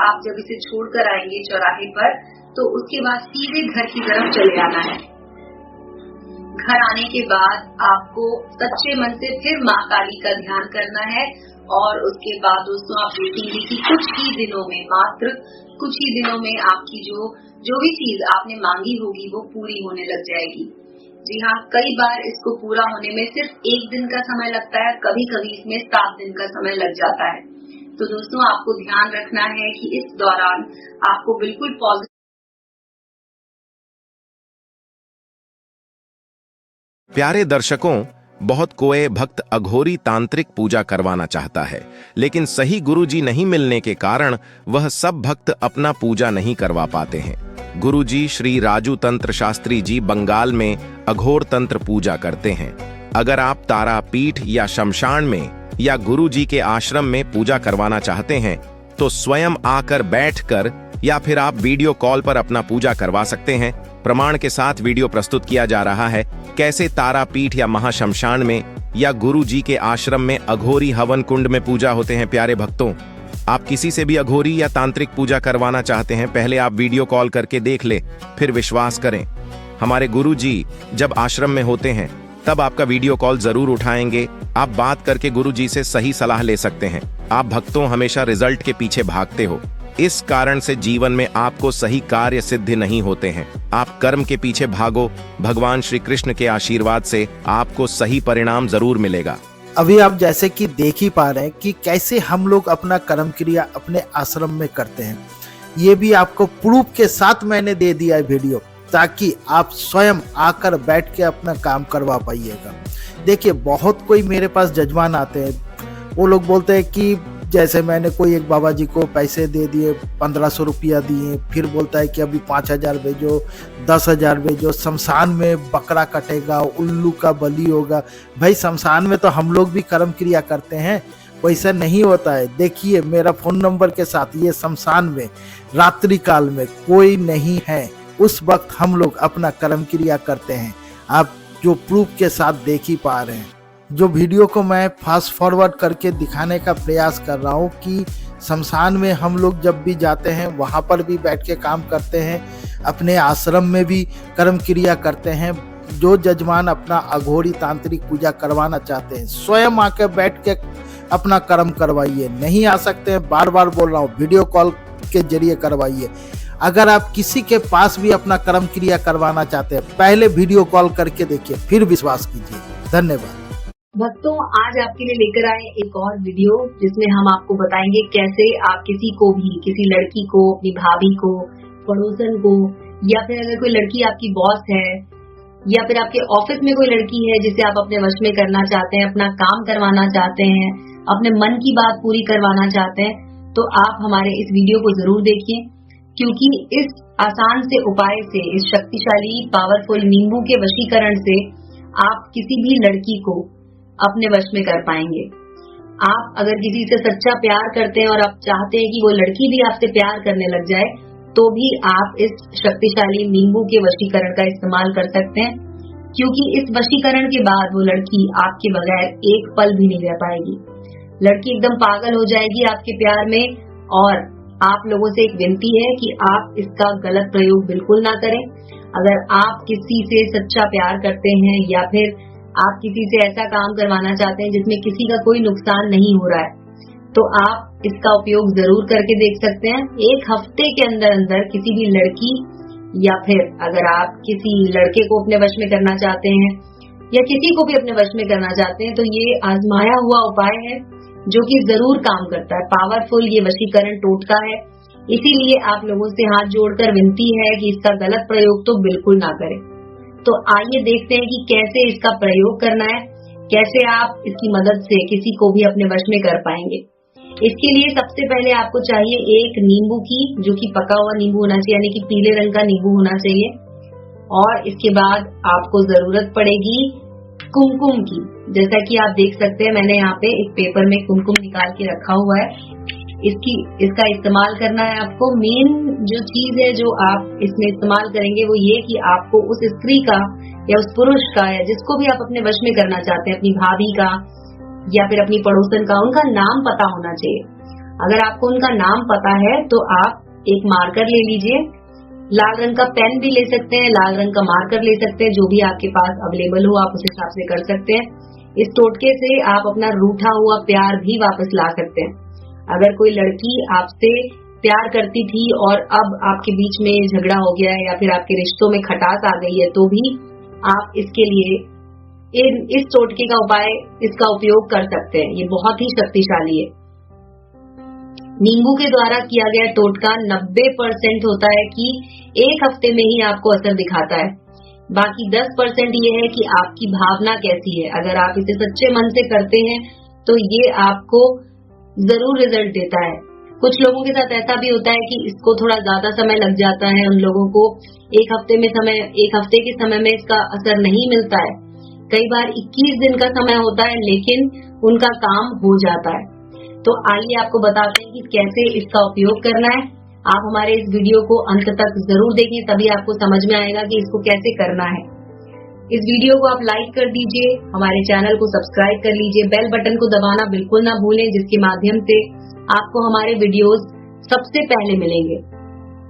आप जब इसे छोड़कर आएंगे चौराहे पर तो उसके बाद सीधे घर की तरफ चले आना है। घर आने के बाद आपको सच्चे मन से फिर माँ काली का ध्यान करना है और उसके बाद दोस्तों आप देखेंगे कि कुछ ही दिनों में, मात्र कुछ ही दिनों में आपकी जो भी चीज आपने मांगी होगी वो पूरी होने लग जाएगी। जी हाँ, कई बार इसको पूरा होने में सिर्फ 1 दिन का समय लगता है, कभी कभी इसमें 7 दिन का समय लग जाता है। तो दोस्तों आपको ध्यान रखना है कि इस दौरान आपको बिल्कुल पॉजिटिव। प्यारे दर्शकों, बहुत कोई भक्त अघोरी तांत्रिक पूजा करवाना चाहता है, लेकिन सही गुरुजी नहीं मिलने के कारण वह सब भक्त अपना पूजा नहीं करवा पाते हैं। गुरुजी श्री राजू तंत्र शास्त्री जी बंगाल में अघोर तंत्र पूजा करते हैं। अगर आप तारापीठ या शमशान में या गुरुजी के आश्रम में पूजा करवाना चाहते हैं तो स्वयं आकर बैठकर या फिर आप वीडियो कॉल पर अपना पूजा करवा सकते हैं। प्रमाण के साथ वीडियो प्रस्तुत किया जा रहा है कैसे तारापीठ या महाशमशान में या गुरुजी के आश्रम में अघोरी हवन कुंड में पूजा होते हैं। प्यारे भक्तों, आप किसी से भी अघोरी या तांत्रिक पूजा करवाना चाहते हैं, पहले आप वीडियो कॉल करके देख ले, फिर विश्वास करें। हमारे गुरुजी जब आश्रम में होते हैं तब आपका वीडियो कॉल जरूर उठाएंगे। आप बात करके गुरुजी से सही सलाह ले सकते हैं। आप भक्तों हमेशा रिजल्ट के पीछे भागते हो, इस कारण से जीवन में आपको सही कार्य सिद्ध नहीं होते हैं। आप कर्म के पीछे भागो, भगवान श्री कृष्ण के आशीर्वाद से आपको सही परिणाम जरूर मिलेगा। अभी आप जैसे कि देख ही पा रहे हैं कि कैसे हम लोग अपना कर्म क्रिया अपने आश्रम में करते हैं। ये भी आपको प्रूफ के साथ मैंने दे दिया है वीडियो, ताकि आप स्वयं आकर बैठ के अपना काम करवा पाइएगा। देखिए, बहुत कोई मेरे पास जजमान आते हैं, वो लोग बोलते हैं कि जैसे मैंने कोई एक बाबा जी को पैसे दे दिए, 1500 रुपया दिए, फिर बोलता है कि अभी 5000 भेजो, 10,000 भेजो, शमशान में बकरा कटेगा, उल्लू का बलि होगा। भाई, शमशान में तो हम लोग भी कर्म क्रिया करते हैं, वैसा नहीं होता है। देखिए, मेरा फोन नंबर के साथ ये शमशान में रात्रि काल में कोई नहीं है, उस वक्त हम लोग अपना कर्म क्रिया करते हैं। आप जो प्रूफ के साथ देख ही पा रहे हैं। जो वीडियो को मैं फास्ट फॉरवर्ड करके दिखाने का प्रयास कर रहा हूँ कि शमशान में हम लोग जब भी जाते हैं वहाँ पर भी बैठ के काम करते हैं, अपने आश्रम में भी कर्म क्रिया करते हैं। जो जजमान अपना अघोरी तांत्रिक पूजा करवाना चाहते हैं, स्वयं आके बैठ के अपना कर्म करवाइए। नहीं आ सकते हैं, बार बार बोल रहा हूँ, वीडियो कॉल के जरिए करवाइए। अगर आप किसी के पास भी अपना कर्म क्रिया करवाना चाहते हैं, पहले वीडियो कॉल करके देखिए, फिर विश्वास कीजिए। धन्यवाद। भक्तों, आज आपके लिए लेकर आए एक और वीडियो जिसमें हम आपको बताएंगे कैसे आप किसी को भी, किसी लड़की को, अपनी भाभी को, पड़ोसन को, या फिर अगर कोई लड़की आपकी बॉस है या फिर आपके ऑफिस में कोई लड़की है जिसे आप अपने वश में करना चाहते हैं, अपना काम करवाना चाहते हैं, अपने मन की बात पूरी करवाना चाहते हैं, तो आप हमारे इस वीडियो को जरूर देखिए, क्योंकि इस आसान से उपाय से, इस शक्तिशाली पावरफुल नींबू के वशीकरण से आप किसी भी लड़की को अपने वश में कर पाएंगे। आप अगर किसी से सच्चा प्यार करते हैं और आप चाहते हैं कि वो लड़की भी आपसे प्यार करने लग जाए, तो भी आप इस शक्तिशाली नींबू के वशीकरण का इस्तेमाल कर सकते हैं, क्योंकि इस वशीकरण के बाद वो लड़की आपके बगैर एक पल भी नहीं रह पाएगी। लड़की एकदम पागल हो जाएगी आपके प्यार में। और आप लोगों से एक विनती है कि आप इसका गलत प्रयोग बिल्कुल ना करें। अगर आप किसी से सच्चा प्यार करते हैं या फिर आप किसी से ऐसा काम करवाना चाहते हैं जिसमें किसी का कोई नुकसान नहीं हो रहा है, तो आप इसका उपयोग जरूर करके देख सकते हैं। 1 हफ्ते के अंदर अंदर किसी भी लड़की या फिर अगर आप किसी लड़के को अपने वश में करना चाहते हैं या किसी को भी अपने वश में करना चाहते हैं, तो ये आजमाया हुआ उपाय है जो कि जरूर काम करता है। पावरफुल ये वशीकरण टोटका है, इसीलिए आप लोगों से हाथ जोड़कर विनती है कि इसका गलत प्रयोग तो बिल्कुल ना करें। तो आइए देखते हैं कि कैसे इसका प्रयोग करना है, कैसे आप इसकी मदद से किसी को भी अपने वश में कर पाएंगे। इसके लिए सबसे पहले आपको चाहिए एक नींबू की, जो कि पका हुआ नींबू होना चाहिए, यानी कि पीले रंग का नींबू होना चाहिए। और इसके बाद आपको जरूरत पड़ेगी कुमकुम की। जैसा कि आप देख सकते हैं, मैंने यहाँ पे एक पेपर में कुमकुम निकाल के रखा हुआ है। इसका इस्तेमाल करना है आपको। मेन जो चीज है जो आप इसमें इस्तेमाल करेंगे वो ये कि आपको उस स्त्री का या उस पुरुष का या जिसको भी आप अपने वश में करना चाहते हैं, अपनी भाभी का या फिर अपनी पड़ोसन का, उनका नाम पता होना चाहिए। अगर आपको उनका नाम पता है तो आप एक मार्कर ले लीजिए, लाल रंग का पेन भी ले सकते हैं, लाल रंग का मार्कर ले सकते हैं, जो भी आपके पास अवेलेबल हो आप उस हिसाब से कर सकते हैं। इस टोटके से आप अपना रूठा हुआ प्यार भी वापस ला सकते हैं। अगर कोई लड़की आपसे प्यार करती थी और अब आपके बीच में झगड़ा हो गया है या फिर आपके रिश्तों में खटास आ गई है, तो भी आप इसके लिए इस टोटके का उपाय इसका उपयोग कर सकते हैं। ये बहुत ही शक्तिशाली है। नींबू के द्वारा किया गया टोटका 90% होता है कि एक हफ्ते में ही आपको असर दिखाता है। बाकी 10% ये है कि आपकी भावना कैसी है। अगर आप इसे सच्चे मन से करते हैं तो ये आपको जरूर रिजल्ट देता है। कुछ लोगों के साथ ऐसा भी होता है कि इसको थोड़ा ज्यादा समय लग जाता है, उन लोगों को एक हफ्ते के समय में इसका असर नहीं मिलता है। कई बार 21 दिन का समय होता है लेकिन उनका काम हो जाता है। तो आइए आपको बताते हैं कि कैसे इसका उपयोग करना है। आप हमारे इस वीडियो को अंत तक जरूर देखें, तभी आपको समझ में आएगा कि इसको कैसे करना है। इस वीडियो को आप लाइक कर दीजिए, हमारे चैनल को सब्सक्राइब कर लीजिए, बेल बटन को दबाना बिल्कुल ना भूलें, जिसके माध्यम से आपको हमारे वीडियोस सबसे पहले मिलेंगे।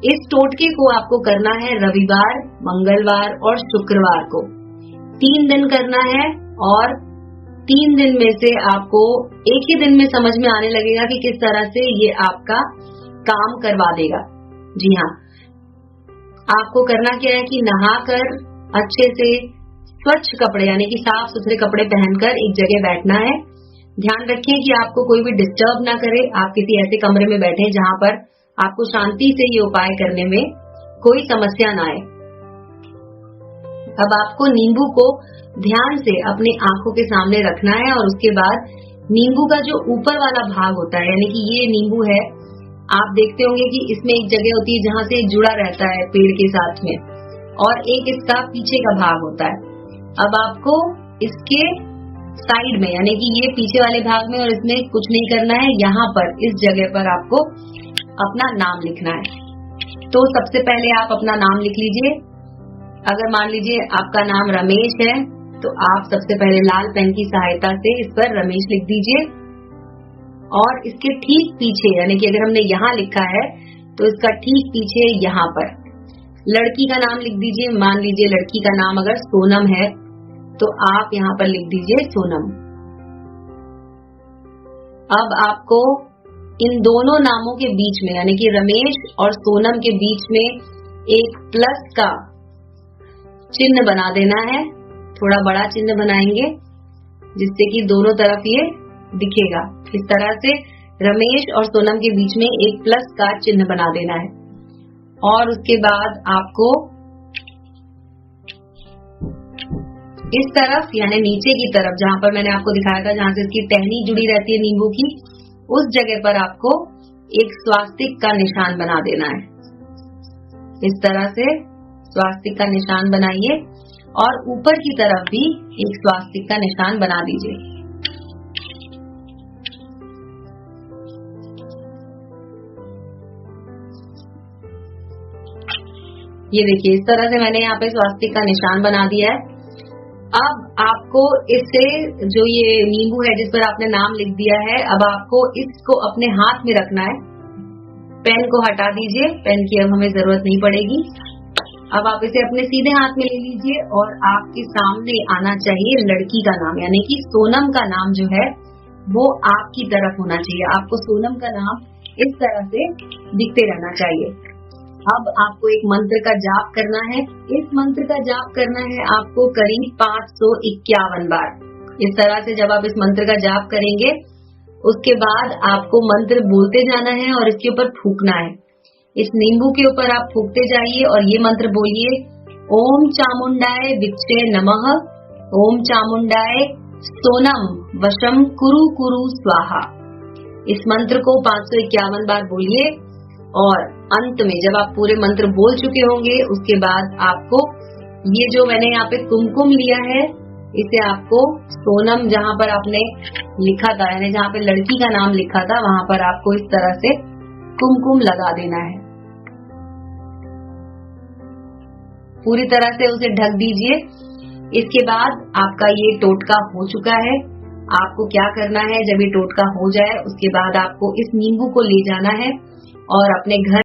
इस टोटके को आपको करना है रविवार, मंगलवार और शुक्रवार को। 3 दिन करना है और 3 दिन में से आपको एक ही दिन में समझ में आने लगेगा कि किस तरह से ये आपका काम करवा देगा। जी हाँ, आपको करना क्या है कि नहाकर अच्छे से स्वच्छ कपड़े यानी कि साफ सुथरे कपड़े पहनकर एक जगह बैठना है। ध्यान रखें कि आपको कोई भी डिस्टर्ब ना करे। आप किसी ऐसे कमरे में बैठे जहां पर आपको शांति से ये उपाय करने में कोई समस्या ना आए। अब आपको नींबू को ध्यान से अपनी आंखों के सामने रखना है और उसके बाद नींबू का जो ऊपर वाला भाग होता है, यानी कि ये नींबू है, आप देखते होंगे कि इसमें एक जगह होती है जहां से जुड़ा रहता है पेड़ के साथ में, और एक इसका पीछे का भाग होता है। अब आपको इसके साइड में यानी कि ये पीछे वाले भाग में और इसमें कुछ नहीं करना है, यहाँ पर इस जगह पर आपको अपना नाम लिखना है। तो सबसे पहले आप अपना नाम लिख लीजिए। अगर मान लीजिए आपका नाम रमेश है तो आप सबसे पहले लाल पेन की सहायता से इस पर रमेश लिख दीजिए, और इसके ठीक पीछे यानी कि अगर हमने यहाँ लिखा है तो इसका ठीक पीछे यहाँ पर लड़की का नाम लिख दीजिए। मान लीजिए लड़की का नाम अगर सोनम है तो आप यहाँ पर लिख दीजिए सोनम। अब आपको इन दोनों नामों के बीच में यानी कि रमेश और सोनम के बीच में एक प्लस का चिन्ह बना देना है। थोड़ा बड़ा चिन्ह बनाएंगे जिससे कि दोनों तरफ ये दिखेगा। इस तरह से रमेश और सोनम के बीच में एक प्लस का चिन्ह बना देना है। और उसके बाद आपको इस तरफ यानी नीचे की तरफ जहां पर मैंने आपको दिखाया था, जहां से इसकी टहनी जुड़ी रहती है नींबू की, उस जगह पर आपको एक स्वास्तिक का निशान बना देना है। इस तरह से स्वास्तिक का निशान बनाइए और ऊपर की तरफ भी एक स्वास्तिक का निशान बना दीजिए। ये देखिए, इस तरह से मैंने यहाँ पे स्वास्तिक का निशान बना दिया है। अब आपको इससे जो ये नींबू है जिस पर आपने नाम लिख दिया है, अब आपको इसको अपने हाथ में रखना है। पेन को हटा दीजिए, पेन की अब हमें जरूरत नहीं पड़ेगी। अब आप इसे अपने सीधे हाथ में ले लीजिए और आपके सामने आना चाहिए लड़की का नाम, यानी कि सोनम का नाम जो है वो आपकी तरफ होना चाहिए। आपको सोनम का नाम इस तरह से दिखते रहना चाहिए। अब आपको एक मंत्र का जाप करना है। इस मंत्र का जाप करना है आपको करीब 551 बार। इस तरह से जब आप इस मंत्र का जाप करेंगे उसके बाद आपको मंत्र बोलते जाना है और इसके ऊपर फूकना है। इस नींबू के ऊपर आप फूकते जाइए और ये मंत्र बोलिए, ओम चामुंडाय विच्चे नमः, ओम चामुंडाय सोनम वशम कुरु कुरु स्वाहा। इस मंत्र को 551 बार बोलिए और अंत में जब आप पूरे मंत्र बोल चुके होंगे उसके बाद आपको ये जो मैंने यहाँ पे कुमकुम लिया है, इसे आपको सोनम जहाँ पर आपने लिखा था यानी जहाँ पे लड़की का नाम लिखा था वहाँ पर आपको इस तरह से कुमकुम लगा देना है। पूरी तरह से उसे ढक दीजिए। इसके बाद आपका ये टोटका हो चुका है। आपको क्या करना है, जब ये टोटका हो जाए उसके बाद आपको इस नींबू को ले जाना है और अपने घर